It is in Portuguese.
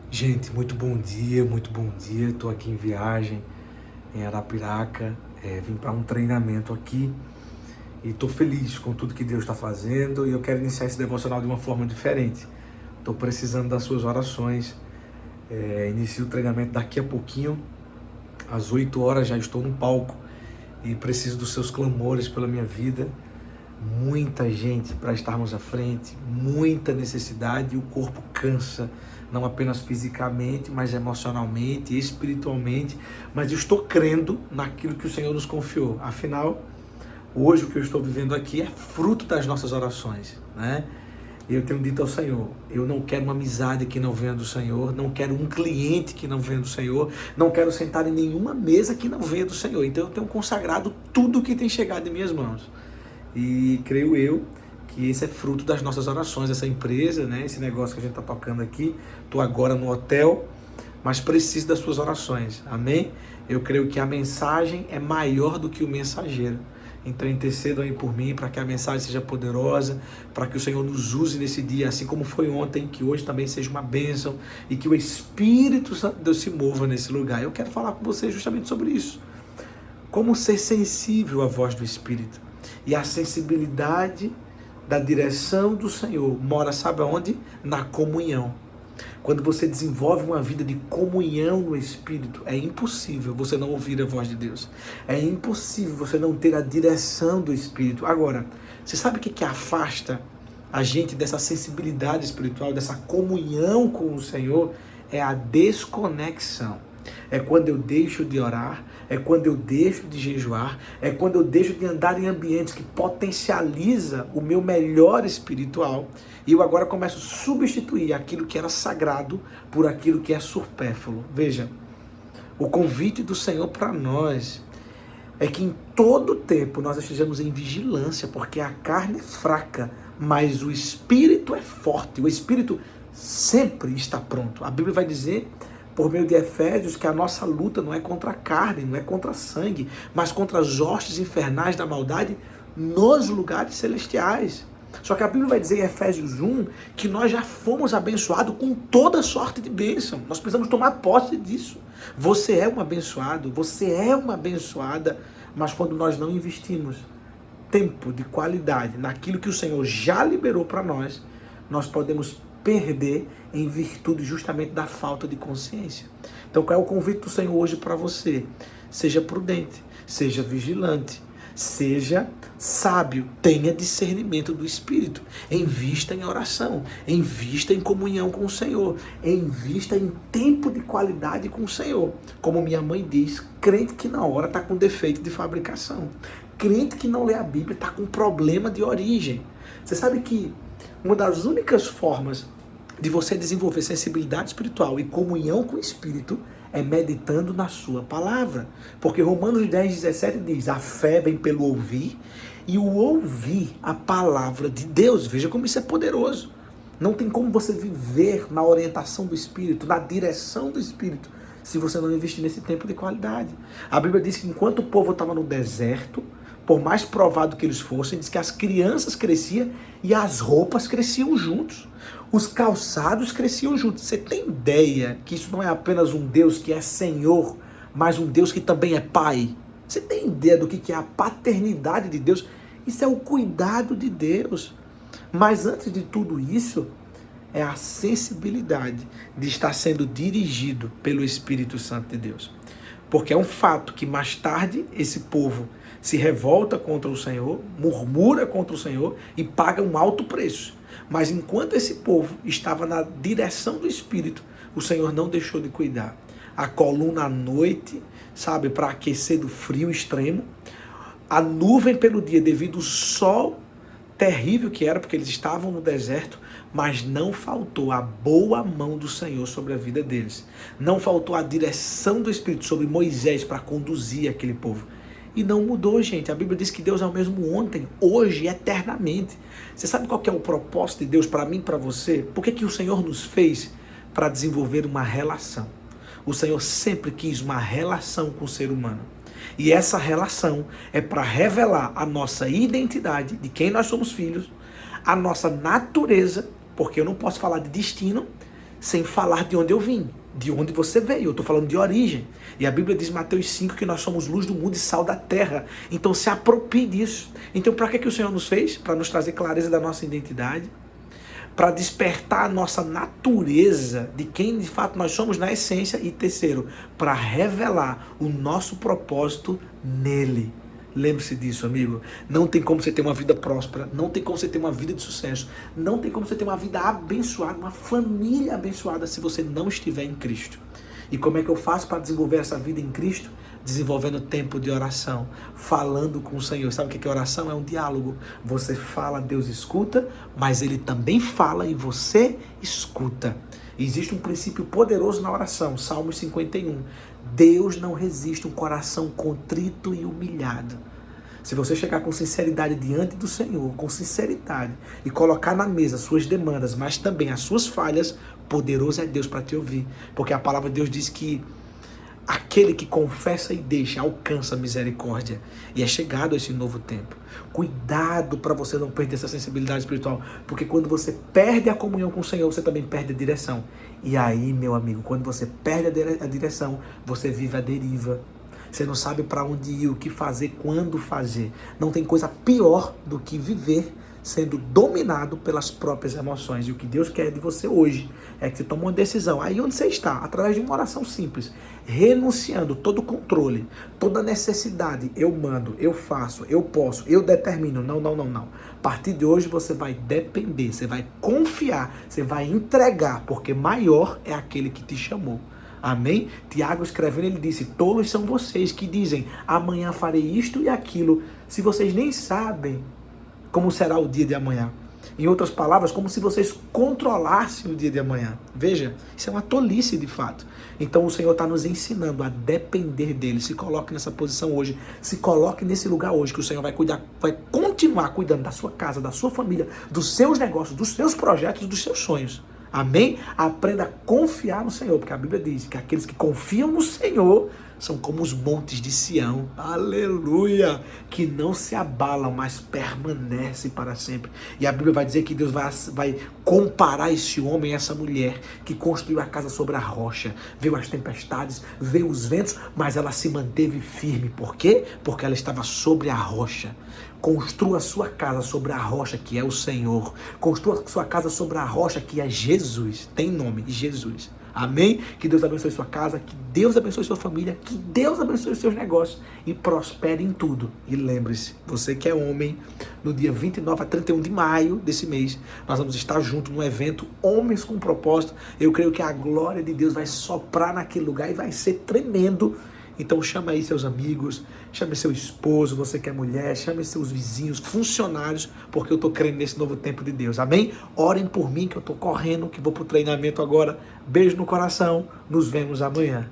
Gente, muito bom dia, muito bom dia. Estou aqui em viagem, em Arapiraca, vim para um treinamento aqui e estou feliz com tudo que Deus está fazendo e eu quero iniciar esse devocional de uma forma diferente. Estou precisando das suas orações. Inicio o treinamento daqui a pouquinho, às 8 horas já estou no palco e preciso dos seus clamores pela minha vida. Muita gente para estarmos à frente, muita necessidade e o corpo cansa, não apenas fisicamente, mas emocionalmente, espiritualmente, mas eu estou crendo naquilo que o Senhor nos confiou. Afinal, hoje o que eu estou vivendo aqui é fruto das nossas orações, né? Eu tenho dito ao Senhor, eu não quero uma amizade que não venha do Senhor, não quero um cliente que não venha do Senhor, não quero sentar em nenhuma mesa que não venha do Senhor. Então eu tenho consagrado tudo que tem chegado em minhas mãos. E creio eu que esse é fruto das nossas orações, essa empresa, né? Esse negócio que a gente está tocando aqui. Estou agora no hotel, mas preciso das suas orações, amém? Eu creio que a mensagem é maior do que o mensageiro. Então intercedam aí por mim, para que a mensagem seja poderosa, para que o Senhor nos use nesse dia, assim como foi ontem, que hoje também seja uma bênção e que o Espírito Santo de Deus se mova nesse lugar. Eu quero falar com você justamente sobre isso. Como ser sensível à voz do Espírito. E a sensibilidade da direção do Senhor mora, sabe aonde? Na comunhão. Quando você desenvolve uma vida de comunhão no Espírito, é impossível você não ouvir a voz de Deus. É impossível você não ter a direção do Espírito. Agora, você sabe o que afasta a gente dessa sensibilidade espiritual, dessa comunhão com o Senhor? É a desconexão. É quando eu deixo de orar, é quando eu deixo de jejuar, é quando eu deixo de andar em ambientes que potencializa o meu melhor espiritual e eu agora começo a substituir aquilo que era sagrado por aquilo que é supérfluo. Veja, o convite do Senhor para nós é que em todo tempo nós estejamos em vigilância, porque a carne é fraca, mas o espírito é forte, o espírito sempre está pronto. A Bíblia vai dizer, por meio de Efésios, que a nossa luta não é contra a carne, não é contra sangue, mas contra as hostes infernais da maldade nos lugares celestiais. Só que a Bíblia vai dizer em Efésios 1 que nós já fomos abençoados com toda sorte de bênção. Nós precisamos tomar posse disso. Você é um abençoado, você é uma abençoada, mas quando nós não investimos tempo de qualidade naquilo que o Senhor já liberou para nós, nós podemos perder em virtude justamente da falta de consciência. Então, qual é o convite do Senhor hoje para você? Seja prudente, seja vigilante, seja sábio, tenha discernimento do Espírito, invista em oração, invista em comunhão com o Senhor, invista em tempo de qualidade com o Senhor. Como minha mãe diz, crente que na hora está com defeito de fabricação, crente que não lê a Bíblia está com problema de origem. Você sabe que uma das únicas formas de você desenvolver sensibilidade espiritual e comunhão com o Espírito é meditando na sua palavra. Porque Romanos 10:17 diz, a fé vem pelo ouvir e o ouvir a palavra de Deus. Veja como isso é poderoso. Não tem como você viver na orientação do Espírito, na direção do Espírito, se você não investir nesse tempo de qualidade. A Bíblia diz que enquanto o povo estava no deserto, por mais provado que eles fossem, diz que as crianças cresciam e as roupas cresciam juntos. Os calçados cresciam juntos. Você tem ideia que isso não é apenas um Deus que é Senhor, mas um Deus que também é Pai? Você tem ideia do que é a paternidade de Deus? Isso é o cuidado de Deus. Mas antes de tudo isso, é a sensibilidade de estar sendo dirigido pelo Espírito Santo de Deus. Porque é um fato que mais tarde esse povo se revolta contra o Senhor, murmura contra o Senhor e paga um alto preço. Mas enquanto esse povo estava na direção do Espírito, o Senhor não deixou de cuidar. A coluna à noite, sabe, para aquecer do frio extremo. A nuvem pelo dia devido ao sol terrível que era, porque eles estavam no deserto, mas não faltou a boa mão do Senhor sobre a vida deles. Não faltou a direção do Espírito sobre Moisés para conduzir aquele povo. E não mudou, gente. A Bíblia diz que Deus é o mesmo ontem, hoje e eternamente. Você sabe qual que é o propósito de Deus para mim e para você? Por que o Senhor nos fez? Para desenvolver uma relação. O Senhor sempre quis uma relação com o ser humano. E essa relação é para revelar a nossa identidade, de quem nós somos filhos, a nossa natureza, porque eu não posso falar de destino sem falar de onde eu vim, de onde você veio. Eu estou falando de origem. E a Bíblia diz em Mateus 5 que nós somos luz do mundo e sal da terra. Então se aproprie disso. Então para que o Senhor nos fez? Para nos trazer clareza da nossa identidade, para despertar a nossa natureza de quem de fato nós somos na essência, e terceiro, para revelar o nosso propósito nele. Lembre-se disso, amigo. Não tem como você ter uma vida próspera, não tem como você ter uma vida de sucesso, não tem como você ter uma vida abençoada, uma família abençoada se você não estiver em Cristo. E como é que eu faço para desenvolver essa vida em Cristo? Desenvolvendo tempo de oração, falando com o Senhor. Sabe o que é oração? É um diálogo. Você fala, Deus escuta, mas Ele também fala e você escuta. E existe um princípio poderoso na oração, Salmos 51. Deus não resiste um coração contrito e humilhado. Se você chegar com sinceridade diante do Senhor, com sinceridade, e colocar na mesa suas demandas, mas também as suas falhas, poderoso é Deus para te ouvir. Porque a palavra de Deus diz que aquele que confessa e deixa alcança misericórdia. E é chegado esse novo tempo. Cuidado para você não perder essa sensibilidade espiritual. Porque quando você perde a comunhão com o Senhor, você também perde a direção. E aí, meu amigo, quando você perde a direção, você vive a deriva. Você não sabe para onde ir, o que fazer, quando fazer. Não tem coisa pior do que viver sendo dominado pelas próprias emoções. E o que Deus quer de você hoje é que você tome uma decisão. Aí onde você está, através de uma oração simples, renunciando todo o controle, toda necessidade. Eu mando, eu faço, eu posso, eu determino. Não. A partir de hoje você vai depender, você vai confiar, você vai entregar, porque maior é aquele que te chamou. Amém? Tiago escrevendo, ele disse: tolos são vocês que dizem, amanhã farei isto e aquilo, se vocês nem sabem como será o dia de amanhã. Em outras palavras, como se vocês controlassem o dia de amanhã. Veja, isso é uma tolice de fato. Então o Senhor está nos ensinando a depender dele. Se coloque nessa posição hoje, se coloque nesse lugar hoje, que o Senhor vai cuidar, vai continuar cuidando da sua casa, da sua família, dos seus negócios, dos seus projetos, dos seus sonhos. Amém? Aprenda a confiar no Senhor, porque a Bíblia diz que aqueles que confiam no Senhor são como os montes de Sião, aleluia, que não se abalam, mas permanecem para sempre. E a Bíblia vai dizer que Deus vai comparar esse homem, essa mulher, que construiu a casa sobre a rocha, veio as tempestades, veio os ventos, mas ela se manteve firme. Por quê? Porque ela estava sobre a rocha. Construa a sua casa sobre a rocha, que é o Senhor. Construa a sua casa sobre a rocha, que é Jesus. Tem nome, Jesus. Amém? Que Deus abençoe sua casa, que Deus abençoe sua família, que Deus abençoe seus negócios e prospere em tudo. E lembre-se, você que é homem, no dia 29 a 31 de maio desse mês, nós vamos estar juntos num evento Homens com Propósito. Eu creio que a glória de Deus vai soprar naquele lugar e vai ser tremendo. Então chama aí seus amigos, chame seu esposo, você que é mulher, chame seus vizinhos, funcionários, porque eu estou crendo nesse novo tempo de Deus, amém? Orem por mim que eu estou correndo, que vou para o treinamento agora. Beijo no coração, nos vemos amanhã.